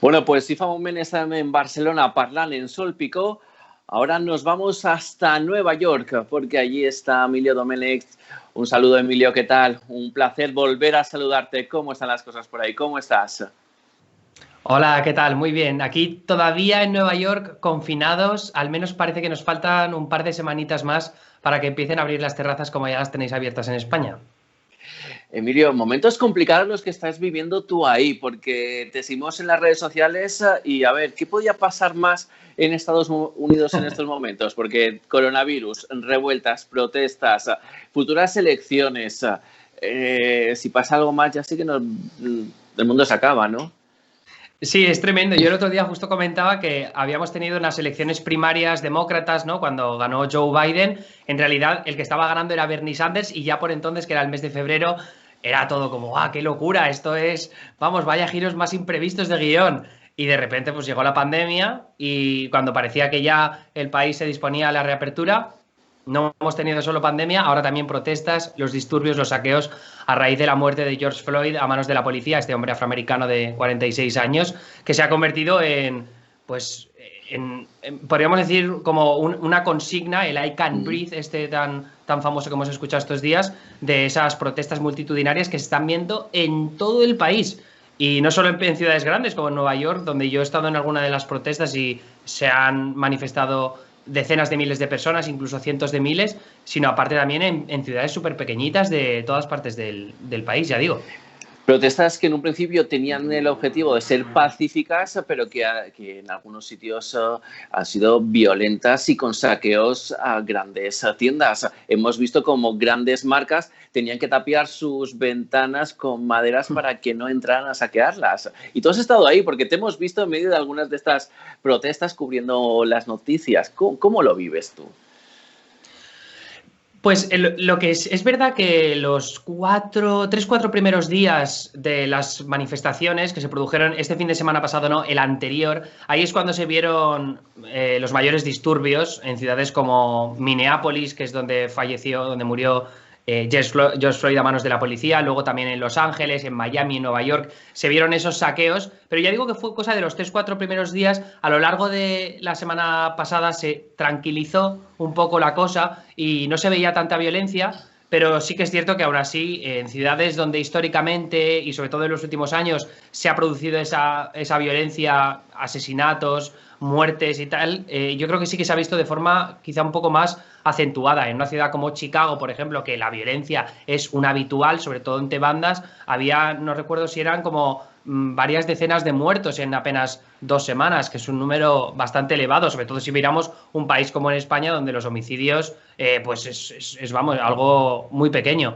Bueno, pues si fa un mes estem en Barcelona parlant en Sol Picó, ahora nos vamos hasta Nueva York, porque allí está Emilio Domenech. Un saludo, Emilio, ¿qué tal? Un placer volver a saludarte. ¿Cómo están las cosas por ahí? ¿Cómo estás? Hola, ¿qué tal? Muy bien. Aquí todavía en Nueva York, confinados, al menos parece que nos faltan un par de semanitas más para que empiecen a abrir las terrazas como ya las tenéis abiertas en España. Emilio, momentos complicados los que estás viviendo tú ahí, porque te seguimos en las redes sociales y a ver, ¿qué podía pasar más en Estados Unidos en estos momentos? Porque coronavirus, revueltas, protestas, futuras elecciones, si pasa algo más ya sí que el mundo se acaba, ¿no? Sí, es tremendo. Yo el otro día justo comentaba que habíamos tenido unas elecciones primarias demócratas, ¿no? Cuando ganó Joe Biden, en realidad el que estaba ganando era Bernie Sanders y ya por entonces, que era el mes de febrero, era todo como, ¡ah, qué locura! Esto es, vamos, vaya giros más imprevistos de guión. Y de repente pues llegó la pandemia y cuando parecía que ya el país se disponía a la reapertura, no hemos tenido solo pandemia, ahora también protestas, los disturbios, los saqueos a raíz de la muerte de George Floyd a manos de la policía, este hombre afroamericano de 46 años, que se ha convertido en, pues, podríamos decir como una consigna, el I Can't Mm. Breathe, este tan famoso que hemos escuchado estos días, de esas protestas multitudinarias que se están viendo en todo el país. Y no solo en ciudades grandes como en Nueva York, donde yo he estado en alguna de las protestas y se han manifestado decenas de miles de personas, incluso cientos de miles, sino aparte también en ciudades súper pequeñitas de todas partes del país, ya digo. Protestas que en un principio tenían el objetivo de ser pacíficas, pero que en algunos sitios han sido violentas y con saqueos a grandes tiendas. Hemos visto como grandes marcas tenían que tapiar sus ventanas con maderas para que no entraran a saquearlas. Y tú has estado ahí porque te hemos visto en medio de algunas de estas protestas cubriendo las noticias. ¿Cómo lo vives tú? Pues lo que es verdad que los tres, cuatro primeros días de las manifestaciones que se produjeron este fin de semana pasado, no, el anterior, ahí es cuando se vieron los mayores disturbios en ciudades como Minneapolis, que es donde falleció, donde murió George Floyd a manos de la policía, luego también en Los Ángeles, en Miami, en Nueva York, se vieron esos saqueos, pero ya digo que fue cosa de los tres, cuatro primeros días. A lo largo de la semana pasada se tranquilizó un poco la cosa y no se veía tanta violencia, pero sí que es cierto que aún así en ciudades donde históricamente y sobre todo en los últimos años se ha producido esa violencia, asesinatos, muertes y tal, yo creo que sí que se ha visto de forma quizá un poco más acentuada. En una ciudad como Chicago, por ejemplo, que la violencia es una habitual, sobre todo entre bandas, había, no recuerdo si eran como varias decenas de muertos en apenas 2 semanas, que es un número bastante elevado, sobre todo si miramos un país como en España, donde los homicidios pues vamos, algo muy pequeño.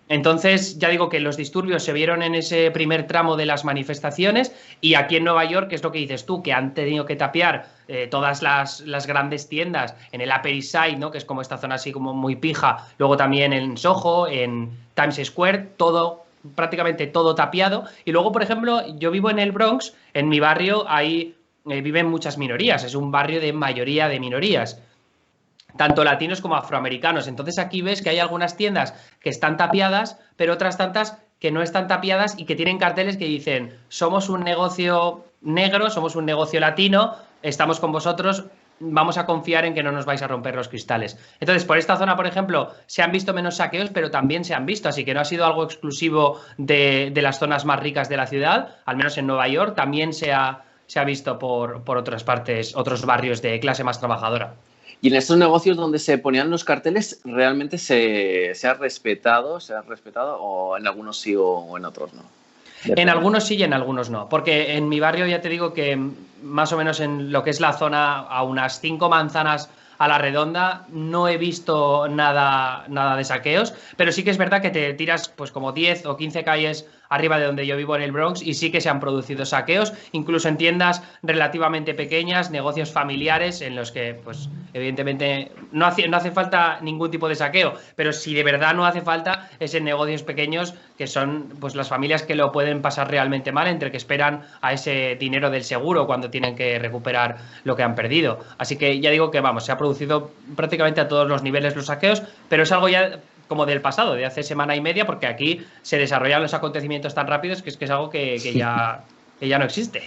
Entonces, ya digo que los disturbios se vieron en ese primer tramo de las manifestaciones y aquí en Nueva York, que es lo que dices tú, que han tenido que tapiar todas las grandes tiendas en el Upper East Side, ¿no? Que es como esta zona así como muy pija, luego también en Soho, en Times Square, todo prácticamente todo tapiado. Y luego, por ejemplo, yo vivo en el Bronx, en mi barrio ahí viven muchas minorías, es un barrio de mayoría de minorías, tanto latinos como afroamericanos. Entonces aquí ves que hay algunas tiendas que están tapiadas, pero otras tantas que no están tapiadas y que tienen carteles que dicen: somos un negocio negro, somos un negocio latino, estamos con vosotros, vamos a confiar en que no nos vais a romper los cristales. Entonces, por esta zona, por ejemplo, se han visto menos saqueos, pero también se han visto, así que no ha sido algo exclusivo de las zonas más ricas de la ciudad, al menos en Nueva York, también se ha visto por otras partes, otros barrios de clase más trabajadora. Y en estos negocios donde se ponían los carteles, ¿realmente se ha respetado o en algunos sí o en otros no? En Depende. algunos sí y en algunos no, porque en mi barrio ya te digo que más o menos en lo que es la zona a unas 5 manzanas a la redonda no he visto nada de saqueos, pero sí que es verdad que te tiras pues como 10 o 15 calles arriba de donde yo vivo en el Bronx y sí que se han producido saqueos, incluso en tiendas relativamente pequeñas, negocios familiares en los que pues evidentemente no hace falta ningún tipo de saqueo, pero si de verdad no hace falta es en negocios pequeños que son pues las familias que lo pueden pasar realmente mal entre que esperan a ese dinero del seguro cuando tienen que recuperar lo que han perdido. Así que ya digo que vamos, se ha producido prácticamente a todos los niveles los saqueos, pero es algo ya como del pasado, de hace semana y media, porque aquí se desarrollan los acontecimientos tan rápidos que es algo que ya no existe.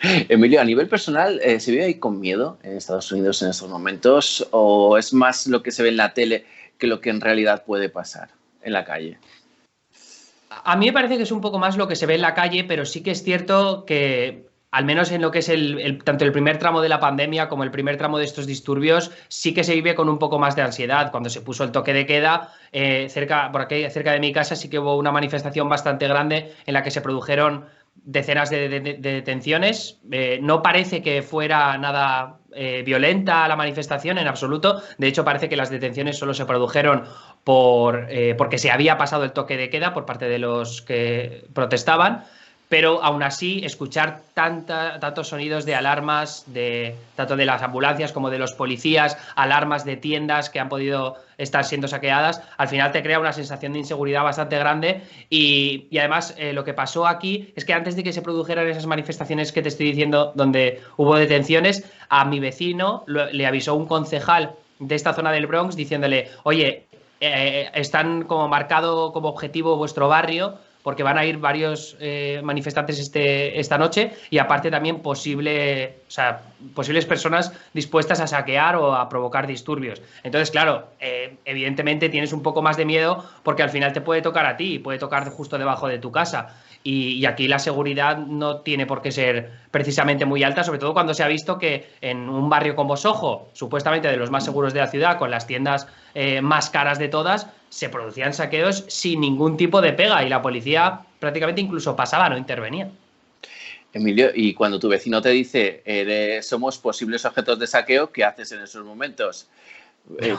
Emilio, a nivel personal, ¿se vive ahí con miedo en Estados Unidos en estos momentos o es más lo que se ve en la tele que lo que en realidad puede pasar en la calle? A mí me parece que es un poco más lo que se ve en la calle, pero sí que es cierto que, al menos en lo que es tanto el primer tramo de la pandemia como el primer tramo de estos disturbios, sí que se vive con un poco más de ansiedad. Cuando se puso el toque de queda, por aquí, cerca de mi casa, sí que hubo una manifestación bastante grande en la que se produjeron decenas de detenciones. No parece que fuera nada violenta la manifestación en absoluto. De hecho, parece que las detenciones solo se produjeron porque se había pasado el toque de queda por parte de los que protestaban. Pero aún así, escuchar tantos sonidos de alarmas, tanto de las ambulancias como de los policías, alarmas de tiendas que han podido estar siendo saqueadas, al final te crea una sensación de inseguridad bastante grande. Y además, lo que pasó aquí es que antes de que se produjeran esas manifestaciones que te estoy diciendo, donde hubo detenciones, a mi vecino le avisó un concejal de esta zona del Bronx diciéndole: oye, están como marcado como objetivo vuestro barrio, porque van a ir varios manifestantes esta noche, y aparte también posibles personas dispuestas a saquear o a provocar disturbios. Entonces, claro, evidentemente tienes un poco más de miedo porque al final te puede tocar a ti, puede tocar justo debajo de tu casa. Y aquí la seguridad no tiene por qué ser precisamente muy alta, sobre todo cuando se ha visto que en un barrio como Soho, supuestamente de los más seguros de la ciudad, con las tiendas más caras de todas, se producían saqueos sin ningún tipo de pega y la policía prácticamente incluso pasaba, no intervenía. Emilio, y cuando tu vecino te dice somos posibles objetos de saqueo, ¿qué haces en esos momentos?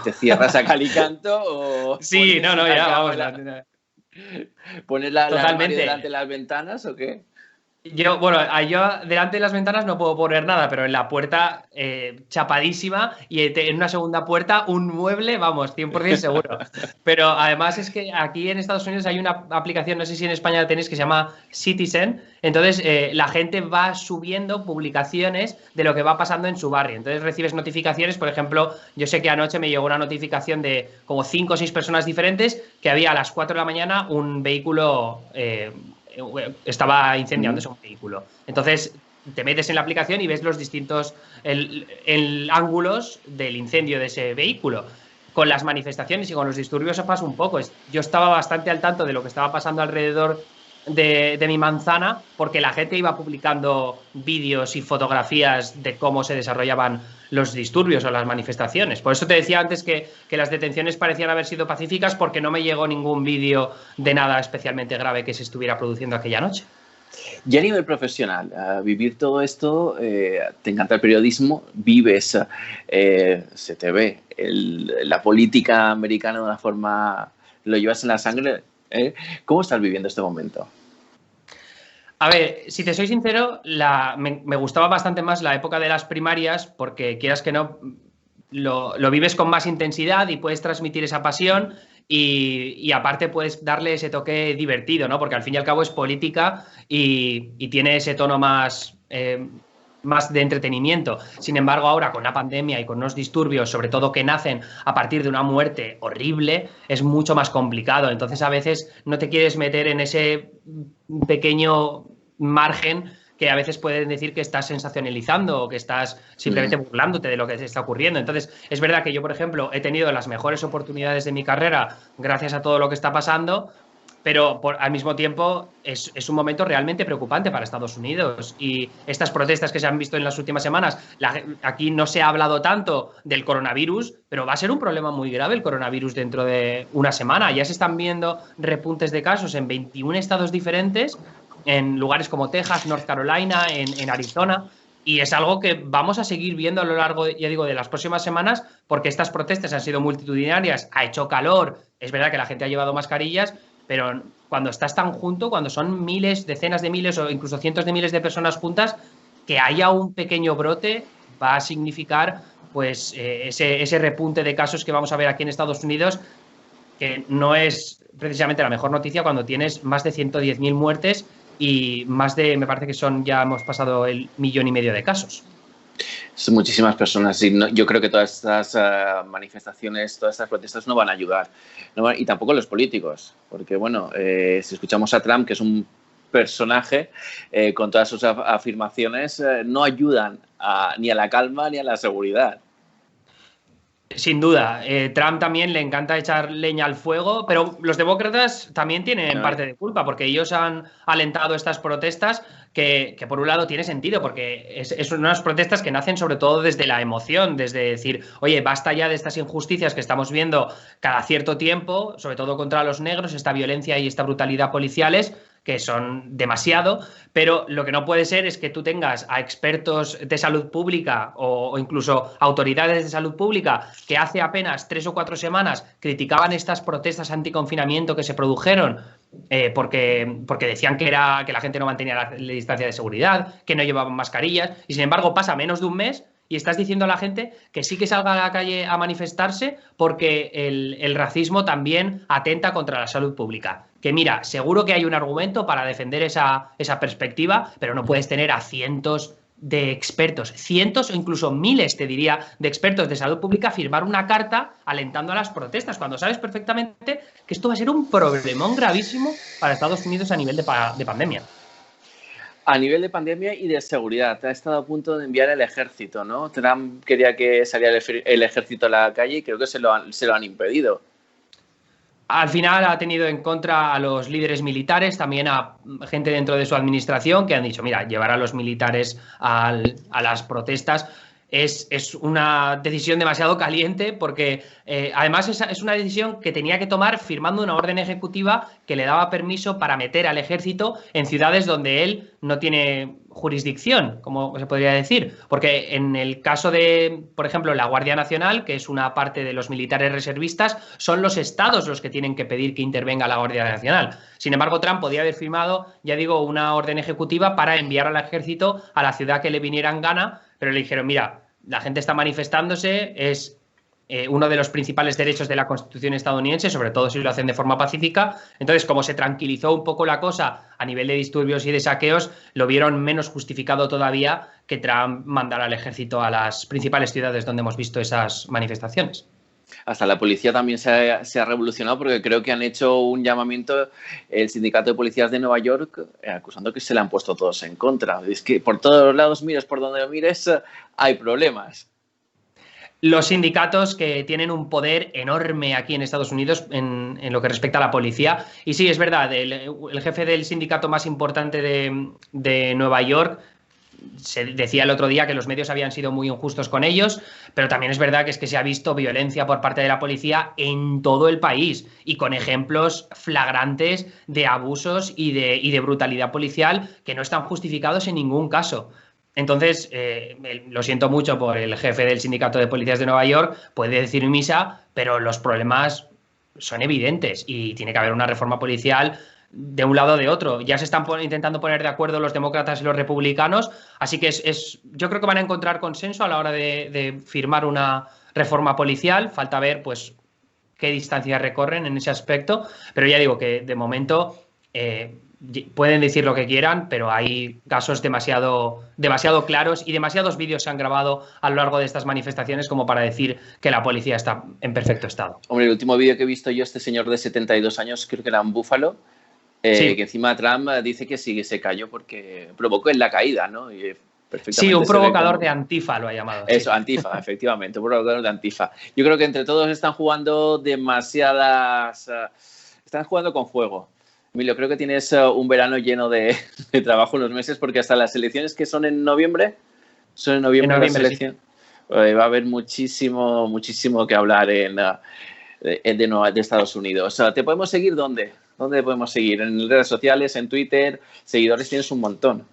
¿Te cierras a cal y canto o sí, no, ya vamos. ¿Pones el armario Totalmente. delante de las ventanas o qué? Yo delante de las ventanas no puedo poner nada, pero en la puerta chapadísima, y en una segunda puerta un mueble, vamos, 100% seguro. Pero además es que aquí en Estados Unidos hay una aplicación, no sé si en España la tenéis, que se llama Citizen. Entonces la gente va subiendo publicaciones de lo que va pasando en su barrio. Entonces recibes notificaciones, por ejemplo, yo sé que anoche me llegó una notificación de como 5 o 6 personas diferentes que había a las 4 de la mañana un vehículo estaba incendiándose un vehículo. Entonces te metes en la aplicación y ves los distintos ángulos del incendio de ese vehículo. Con las manifestaciones y con los disturbios se pasa un poco. Yo estaba bastante al tanto de lo que estaba pasando alrededor de mi manzana, porque la gente iba publicando vídeos y fotografías de cómo se desarrollaban los disturbios o las manifestaciones. Por eso te decía antes que las detenciones parecían haber sido pacíficas, porque no me llegó ningún vídeo de nada especialmente grave que se estuviera produciendo aquella noche. Y a nivel profesional, vivir todo esto, te encanta el periodismo, vives, se te ve la política americana de una forma, lo llevas en la sangre. ¿Cómo estás viviendo este momento? A ver, si te soy sincero, me gustaba bastante más la época de las primarias, porque quieras que no, lo vives con más intensidad y puedes transmitir esa pasión, y aparte puedes darle ese toque divertido, ¿no? Porque al fin y al cabo es política y tiene ese tono más de entretenimiento. Sin embargo, ahora con la pandemia y con unos disturbios, sobre todo que nacen a partir de una muerte horrible, es mucho más complicado. Entonces, a veces no te quieres meter en ese pequeño margen que a veces pueden decir que estás sensacionalizando o que estás simplemente burlándote de lo que te está ocurriendo. Entonces, es verdad que yo, por ejemplo, he tenido las mejores oportunidades de mi carrera gracias a todo lo que está pasando, pero al mismo tiempo es un momento realmente preocupante para Estados Unidos. Y estas protestas que se han visto en las últimas semanas, aquí no se ha hablado tanto del coronavirus, pero va a ser un problema muy grave el coronavirus dentro de una semana. Ya se están viendo repuntes de casos en 21 estados diferentes, en lugares como Texas, North Carolina, en Arizona. Y es algo que vamos a seguir viendo a lo largo, ya digo, de las próximas semanas, porque estas protestas han sido multitudinarias, ha hecho calor, es verdad que la gente ha llevado mascarillas, pero cuando estás tan junto, cuando son miles, decenas de miles o incluso cientos de miles de personas juntas, que haya un pequeño brote va a significar pues ese repunte de casos que vamos a ver aquí en Estados Unidos, que no es precisamente la mejor noticia cuando tienes más de 110.000 muertes y me parece que ya hemos pasado el 1,5 millones de casos. Son muchísimas personas y yo creo que todas estas manifestaciones, todas estas protestas no van a ayudar. Y tampoco los políticos, porque bueno, si escuchamos a Trump, que es un personaje con todas sus afirmaciones no ayudan ni a la calma ni a la seguridad. Sin duda, Trump también le encanta echar leña al fuego, pero los demócratas también tienen parte de culpa porque ellos han alentado estas protestas que por un lado tiene sentido porque es unas protestas que nacen sobre todo desde la emoción, desde decir, oye, basta ya de estas injusticias que estamos viendo cada cierto tiempo, sobre todo contra los negros, esta violencia y esta brutalidad policiales, que son demasiado, pero lo que no puede ser es que tú tengas a expertos de salud pública o incluso autoridades de salud pública que hace apenas 3 o 4 semanas criticaban estas protestas anticonfinamiento que se produjeron porque decían que la gente no mantenía la distancia de seguridad, que no llevaban mascarillas, y sin embargo pasa menos de un mes y estás diciendo a la gente que sí que salga a la calle a manifestarse porque el racismo también atenta contra la salud pública. Que mira, seguro que hay un argumento para defender esa perspectiva, pero no puedes tener a cientos de expertos, cientos o incluso miles, te diría, de expertos de salud pública firmar una carta alentando a las protestas, cuando sabes perfectamente que esto va a ser un problemón gravísimo para Estados Unidos a nivel de pandemia. A nivel de pandemia y de seguridad, ha estado a punto de enviar el ejército, ¿no? Trump quería que saliera el ejército a la calle y creo que se lo han impedido. Al final ha tenido en contra a los líderes militares, también a gente dentro de su administración que han dicho, mira, llevar a los militares a las protestas es una decisión demasiado caliente porque además es una decisión que tenía que tomar firmando una orden ejecutiva que le daba permiso para meter al ejército en ciudades donde él no tiene jurisdicción, como se podría decir, porque en el caso de, por ejemplo, la Guardia Nacional, que es una parte de los militares reservistas, son los estados los que tienen que pedir que intervenga la Guardia Nacional. Sin embargo, Trump podía haber firmado, ya digo, una orden ejecutiva para enviar al ejército a la ciudad que le viniera en gana, pero le dijeron, mira, la gente está manifestándose, es uno de los principales derechos de la Constitución estadounidense, sobre todo si lo hacen de forma pacífica. Entonces, como se tranquilizó un poco la cosa a nivel de disturbios y de saqueos, lo vieron menos justificado todavía que Trump mandara al ejército a las principales ciudades donde hemos visto esas manifestaciones. Hasta la policía también se ha revolucionado porque creo que han hecho un llamamiento el sindicato de policías de Nueva York acusando que se le han puesto todos en contra. Es que por todos los lados, mires por donde mires, hay problemas. Los sindicatos que tienen un poder enorme aquí en Estados Unidos en lo que respecta a la policía. Y sí, es verdad, el jefe del sindicato más importante de Nueva York se decía el otro día que los medios habían sido muy injustos con ellos, pero también es verdad que se ha visto violencia por parte de la policía en todo el país y con ejemplos flagrantes de abusos y de brutalidad policial que no están justificados en ningún caso. Entonces, lo siento mucho por el jefe del sindicato de policías de Nueva York, puede decir misa, pero los problemas son evidentes y tiene que haber una reforma policial de un lado o de otro. Ya se están intentando poner de acuerdo los demócratas y los republicanos, así que yo creo que van a encontrar consenso a la hora de firmar una reforma policial. Falta ver pues qué distancia recorren en ese aspecto, pero ya digo que de momento pueden decir lo que quieran, pero hay casos demasiado claros y demasiados vídeos se han grabado a lo largo de estas manifestaciones como para decir que la policía está en perfecto estado. Hombre, el último vídeo que he visto yo, este señor de 72 años, creo que era en Búfalo, sí, que encima Trump dice que sí, que se cayó porque provocó en la caída, ¿no? Y sí, un provocador de Antifa lo ha llamado. Eso, sí. Antifa, efectivamente, un provocador de Antifa. Yo creo que entre todos están jugando están jugando con fuego. Emilio, creo que tienes un verano lleno de trabajo unos meses porque hasta las elecciones que son en noviembre, las elecciones. Sí. Va a haber muchísimo que hablar de Estados Unidos. ¿Te podemos seguir dónde? ¿Dónde podemos seguir? ¿En redes sociales, en Twitter? Seguidores tienes un montón.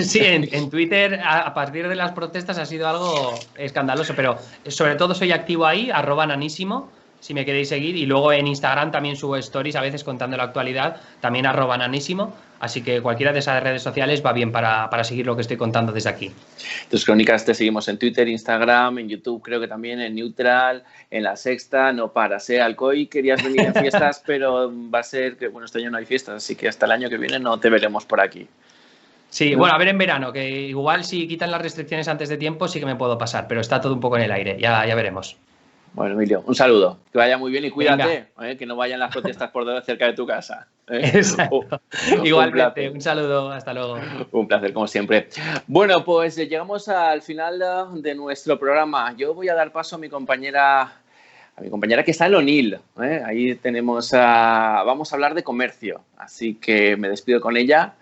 Sí, en Twitter a partir de las protestas ha sido algo escandaloso, pero sobre todo soy activo ahí, @nanísimo, si me queréis seguir, y luego en Instagram también subo stories a veces contando la actualidad, también @nanísimo, así que cualquiera de esas redes sociales va bien para seguir lo que estoy contando desde aquí. Tus crónicas te seguimos en Twitter, Instagram, en YouTube, creo que también en Neutral, en La Sexta, no paras, ¿eh? Alcoy, querías venir en fiestas, pero va a ser que, bueno, este año no hay fiestas, así que hasta el año que viene no te veremos por aquí. Sí, bueno, a ver en verano, que igual si quitan las restricciones antes de tiempo sí que me puedo pasar, pero está todo un poco en el aire, ya veremos. Bueno, Emilio, un saludo. Que vaya muy bien y cuídate, que no vayan las protestas por cerca de tu casa. Exacto. Igualmente, un saludo. Hasta luego. Un placer, como siempre. Bueno, pues llegamos al final de nuestro programa. Yo voy a dar paso a mi compañera que está en O'Neill. Ahí tenemos vamos a hablar de comercio. Así que me despido con ella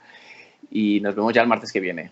y nos vemos ya el martes que viene.